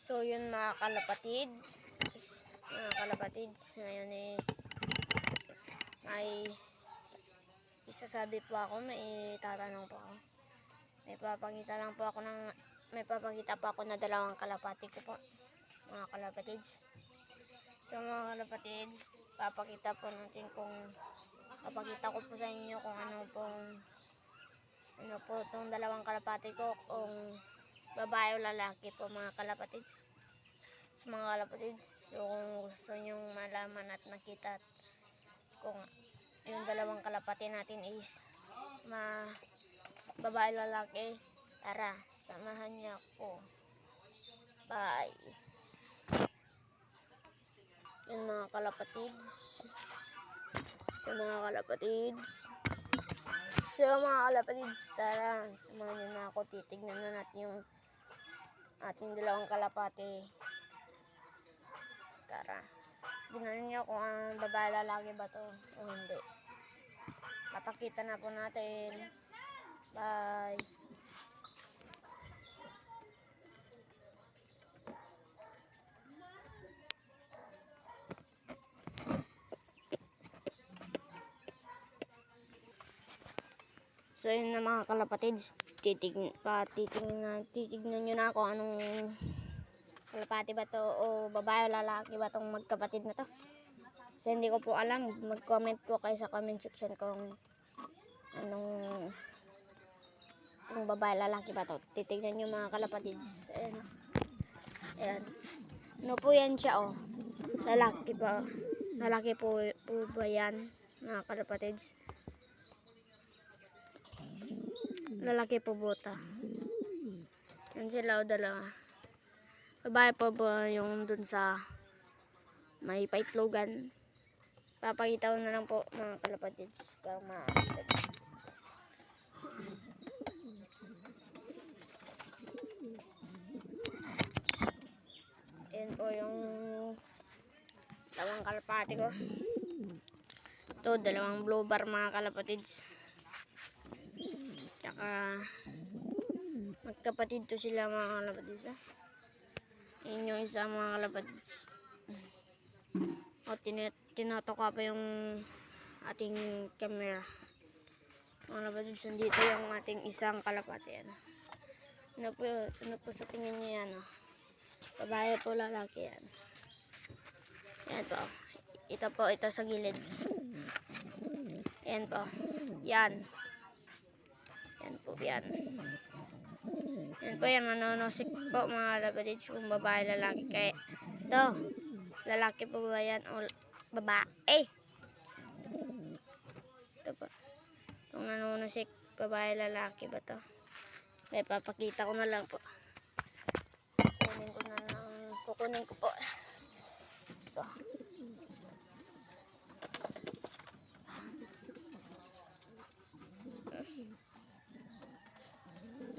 So yun mga kalapatids, ngayon is may isasabi po ako, may tatanong po ako. May papakita po ako na dalawang kalapati ko po, mga kalapatids. So mga kalapatids, papakita ko po sa inyo kung ano po itong dalawang kalapati ko, kung babae o lalaki po mga kalapatids. So mga kalapatids, so kung gusto nyong malaman at nakita kung yung dalawang kalapati natin is babae o lalaki, tara, samahan niyo ako. Bye! Yung mga kalapatids. So mga kalapatids, tara, samahan niyo na ako. Titignan na natin yung ating dalawang kalapati. Tara, tignan niyo kung ang babae lalaki ba to o hindi. Papakita na po natin. Bye! So yun na mga kalapatids, titignan nyo na kung anong kalapati ba to o babae o lalaki ba tong magkapatid na to. So hindi ko po alam, mag-comment po kayo sa comment section kung anong kung babae lalaki ba to. Titignan nyo mga kalapatids. Ayan. Ano po yan siya oh. Lalaki po ba yan mga kalapatids? Lalaki po bota. Yan sila o dalawa. Babae po ba yung dun sa may paitlogan? Papakita ko na lang po mga kalapatids para makakita. Ayan po yung dalawang kalapati ko. Ito, dalawang blue bar mga kalapatids. Tsaka magkapatid to sila mga kalapatids. Ayan yung isa mga kalapatids. O, tinatoka pa yung ating camera. Mga kalapatids, nandito yung ating isang kalapati. Ano po sa tingin niyo yan? Babae po lalaki yan. Yan po. Ito sa gilid. Yan po. Yan. Yan po yan. Yan po yan. Manonosik po mga kalapatids kung babae lalaki. Kaya ito. Lalaki po ba yan o babae? Ito po. Kung nanonosik babae lalaki ba to? May papakita ko na lang po. Kukunin ko po. Ito.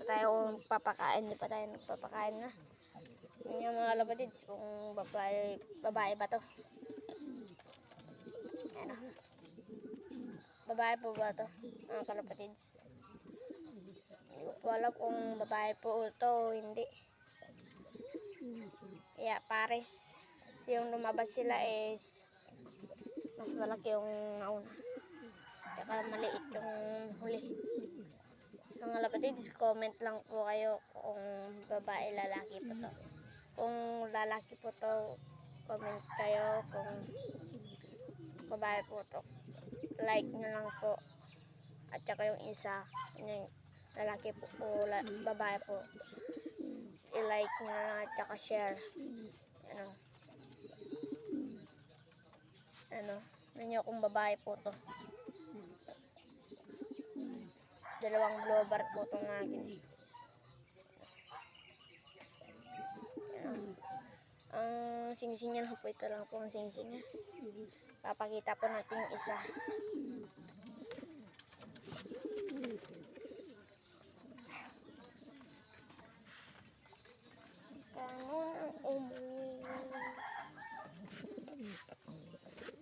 Tayo papakain, di pa tayo nagpapakain na. Yun yung mga kalapatids kung babae ba to. Ayan o. Babae po ba to mga kalapatids? Hindi ko po alam kung babae po ito o hindi. Yeah, pares. Kasi yung lumabas sila is mas malaki yung nauna. Tsaka maliit yung huli. Mga kalapatids, comment lang po kayo kung babae lalaki po to. Kung lalaki po to, comment kayo. Kung babae po to, like nyo lang po. At saka yung isa, yung lalaki po o babae po, i-like nyo lang at saka share. Ano kung babae po to. Dalawang blower po itong akin. Ang singsing niya po, ito lang po ang singsing niya. Papakita po natin yung isa.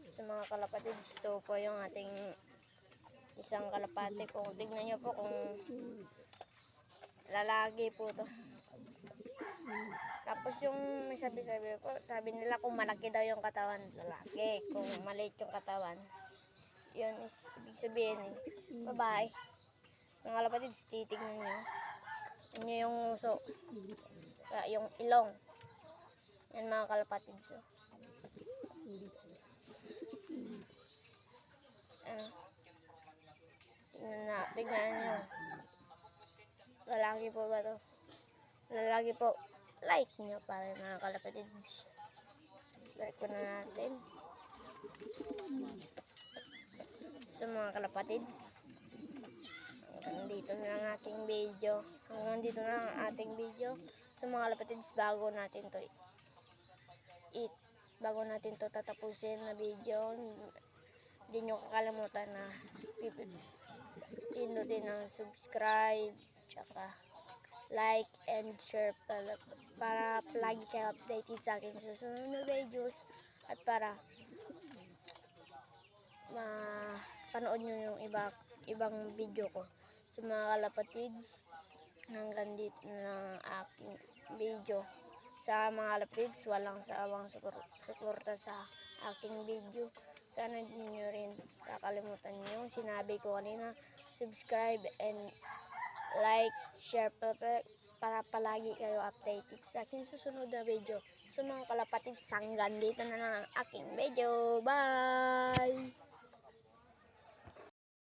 Sa mga kalapatids, ito po yung ating isang kalapati. Kung tignan nyo po kung lalaki po to. Tapos yung may sabi-sabi ko, sabi nila kung malaki daw yung katawan, lalaki. Kung maliit yung katawan, yun is, ibig sabihin babae. Mga kalapatids, titignan nyo. Yun yung uso. Saka yung ilong. Yan mga kalapatids. So. Ano? Tignan nyo. Lalaki po ba to? Lalaki po. Like nyo para mga kalapatids. Like ko na natin. So mga kalapatids, hanggang dito na lang ating video. Hanggang dito na lang ating video. So mga kalapatids, bago natin to tatapusin na video, hindi nyo kakalimutan na pindutin ang subscribe, tsaka like and share para lagi kayo updated sa aking susunod na videos at para mapanood nyo yung ibang video ko. So mga kalapatids, hanggang dito na ang aking video. Sa mga kalapatids, walang sawang suporta sa aking video. Sana ninyo rin kakalimutan yung sinabi ko kanina, subscribe and like, share para palagi kayo updated sa aking susunod na video. So mga kalapatids, hanggang dito na lang ang aking video. Bye!